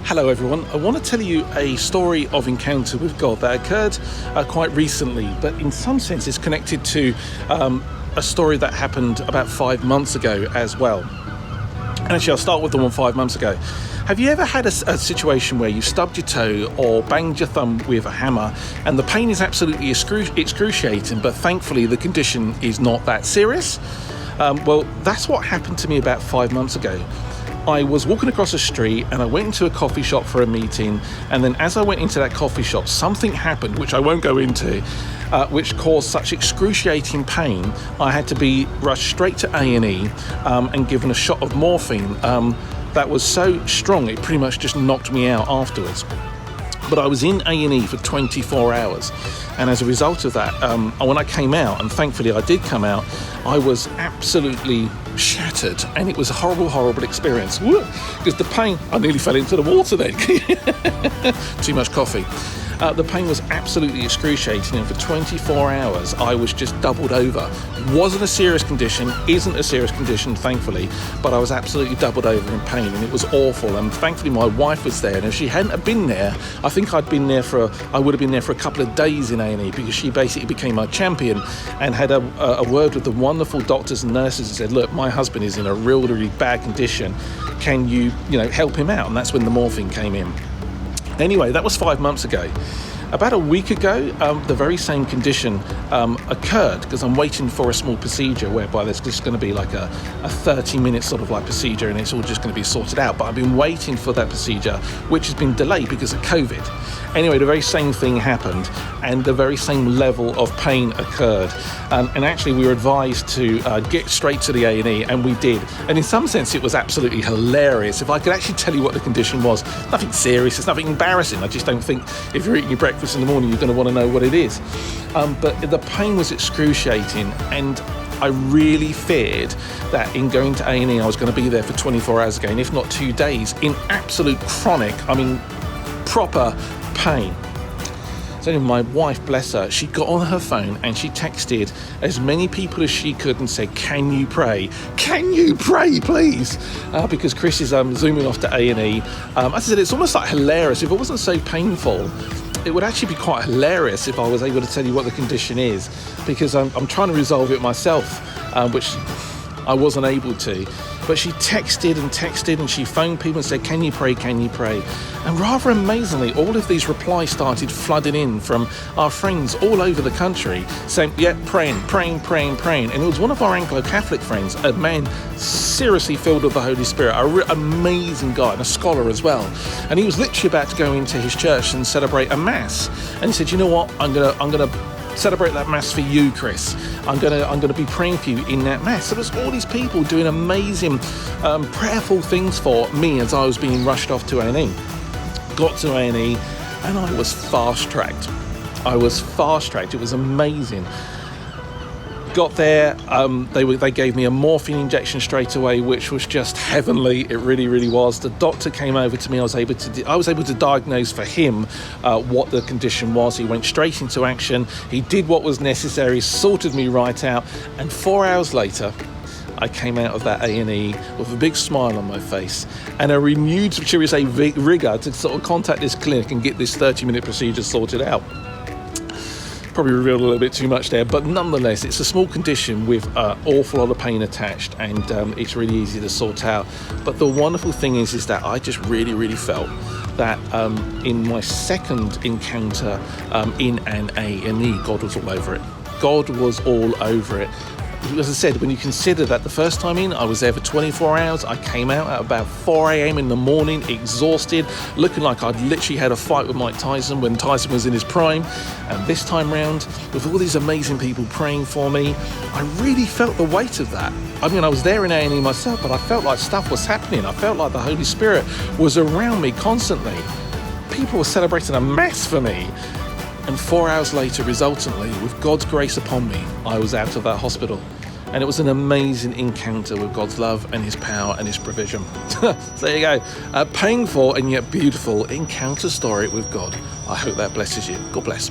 Hello everyone, I want to tell you a story of encounter with God that occurred quite recently, but in some sense it's connected to a story that happened about 5 months ago as well. And actually I'll start with the one 5 months ago. Have you ever had a situation where you stubbed your toe or banged your thumb with a hammer and the pain is absolutely excruciating, but thankfully the condition is not that serious? Well, that's what happened to me about 5 months ago. I was walking across the street and I went into a coffee shop for a meeting, and then as I went into that coffee shop, something happened which I won't go into, which caused such excruciating pain I had to be rushed straight to A&E and given a shot of morphine that was so strong it pretty much just knocked me out afterwards. But I was in A&E for 24 hours, and as a result of that, when I came out, and thankfully I did come out, I was absolutely shattered, and it was a horrible experience. Because the pain, I nearly fell into the water then. Too much coffee. The pain was absolutely excruciating, and for 24 hours I was just doubled over. Wasn't a serious condition, isn't a serious condition thankfully, but I was absolutely doubled over in pain, and it was awful. And thankfully my wife was there, and if she hadn't have been there, I think I would have been there for a couple of days in A&E, because she basically became my champion and had a word with the wonderful doctors and nurses and said, look, my husband is in a really bad condition, can you help him out? And that's when the morphine came in. Anyway, that was 5 months ago. About a week ago, the very same condition occurred, because I'm waiting for a small procedure whereby there's just going to be like a 30-minute sort of like procedure, and it's all just going to be sorted out. But I've been waiting for that procedure, which has been delayed because of COVID. Anyway, the very same thing happened, and the very same level of pain occurred. And actually, we were advised to get straight to the A&E, and we did. And in some sense, it was absolutely hilarious. If I could actually tell you what the condition was, nothing serious, it's nothing embarrassing. I just don't think if you're eating your breakfast in the morning, you're going to want to know what it is. But the pain was excruciating, and I really feared that in going to A&E, I was going to be there for 24 hours again, if not 2 days, in absolute chronic, proper pain. So anyway, my wife, bless her, she got on her phone and she texted as many people as she could and said, can you pray? Can you pray, please? Because Chris is zooming off to A&E. I said, it's almost like hilarious. If it wasn't so painful, it would actually be quite hilarious if I was able to tell you what the condition is, because I'm trying to resolve it myself, which I wasn't able to. But she texted and she phoned people and said, can you pray, can you pray? And rather amazingly, all of these replies started flooding in from our friends all over the country saying, yeah, praying. And it was one of our Anglo-Catholic friends, a man seriously filled with the Holy Spirit, an amazing guy and a scholar as well. And he was literally about to go into his church and celebrate a mass. And he said, you know what, I'm gonna celebrate that mass for you, Chris. I'm gonna be praying for you in that mass. So there's all these people doing amazing prayerful things for me as I was being rushed off to A&E. Got to A&E and I was fast-tracked. It was amazing. Got there, they gave me a morphine injection straight away, which was just heavenly. It really was. The doctor came over to me. I was able to diagnose for him what the condition was. He went straight into action. He did what was necessary, sorted me right out, and 4 hours later I came out of that A&E with a big smile on my face and a renewed, shall we say, rigor to sort of contact this clinic and get this 30-minute procedure sorted out. Probably revealed a little bit too much there, but nonetheless, it's a small condition with an awful lot of pain attached, and it's really easy to sort out. But the wonderful thing is that I just really felt that in my second encounter in an A&E, God was all over it. God was all over it. As I said, when you consider that the first time in, I was there for 24 hours. I came out at about 4 a.m. in the morning, exhausted, looking like I'd literally had a fight with Mike Tyson when Tyson was in his prime. And this time round, with all these amazing people praying for me, I really felt the weight of that. I was there in A&E myself, but I felt like stuff was happening. I felt like the Holy Spirit was around me constantly. People were celebrating a mass for me. And 4 hours later, resultantly, with God's grace upon me, I was out of that hospital. And it was an amazing encounter with God's love and his power and his provision. So there you go. A painful and yet beautiful encounter story with God. I hope that blesses you. God bless.